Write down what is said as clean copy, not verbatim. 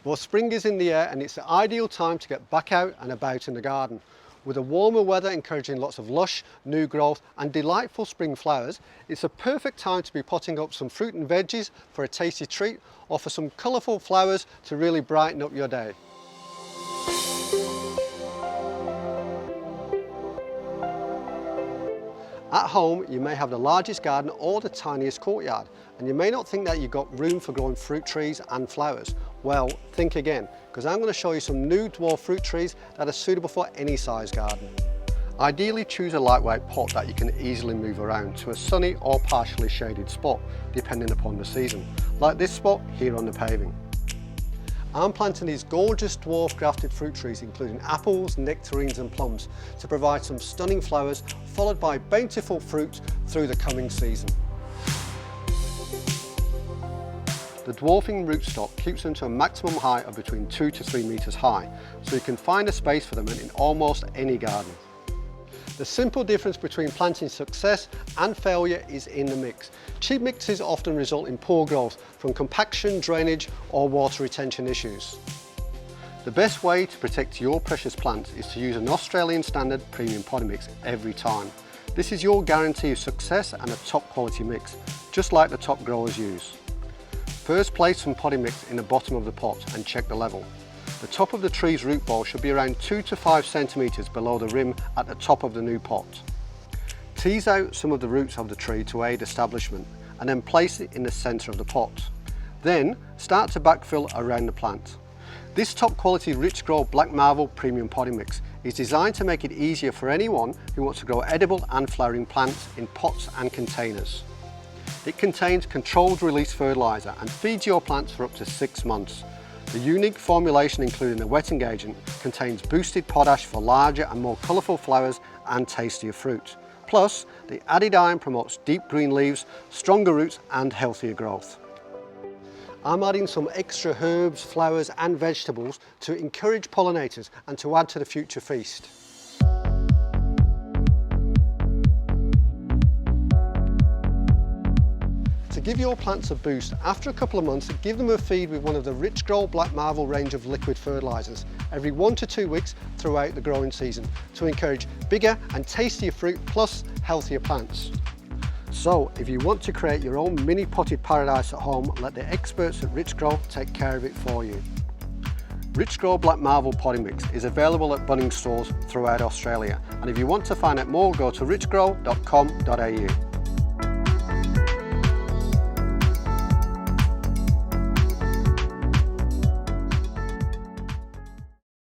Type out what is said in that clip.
Well, spring is in the air and it's the ideal time to get back out and about in the garden. With the warmer weather encouraging lots of lush, new growth and delightful spring flowers, it's a perfect time to be potting up some fruit and veggies for a tasty treat or for some colourful flowers to really brighten up your day. At home, you may have the largest garden or the tiniest courtyard, and you may not think that you've got room for growing fruit trees and flowers. Well, think again, because I'm going to show you some new dwarf fruit trees that are suitable for any size garden. Ideally, choose a lightweight pot that you can easily move around to a sunny or partially shaded spot, depending upon the season, like this spot here on the paving. I'm planting these gorgeous dwarf grafted fruit trees including apples, nectarines and plums to provide some stunning flowers followed by bountiful fruit through the coming season. The dwarfing rootstock keeps them to a maximum height of between 2 to 3 metres high, so you can find a space for them in almost any garden. The simple difference between planting success and failure is in the mix. Cheap mixes often result in poor growth from compaction, drainage or water retention issues. The best way to protect your precious plants is to use an Australian standard premium potting mix every time. This is your guarantee of success and a top quality mix, just like the top growers use. First, place some potting mix in the bottom of the pot and check the level. The top of the tree's root ball should be around 2 to 5 centimetres below the rim at the top of the new pot. Tease out some of the roots of the tree to aid establishment and then place it in the centre of the pot. Then start to backfill around the plant. This top quality Richgro Black Marvel Premium Potting Mix is designed to make it easier for anyone who wants to grow edible and flowering plants in pots and containers. It contains controlled release fertiliser and feeds your plants for up to 6 months. The unique formulation, including the wetting agent, contains boosted potash for larger and more colourful flowers and tastier fruit. Plus, the added iron promotes deep green leaves, stronger roots and healthier growth. I'm adding some extra herbs, flowers and vegetables to encourage pollinators and to add to the future feast. To give your plants a boost, after a couple of months, give them a feed with one of the Richgro Black Marvel range of liquid fertilisers every 1 to 2 weeks throughout the growing season to encourage bigger and tastier fruit plus healthier plants. So if you want to create your own mini potted paradise at home, let the experts at Richgro take care of it for you. Richgro Black Marvel Potting Mix is available at Bunnings stores throughout Australia, and if you want to find out more, go to richgro.com.au.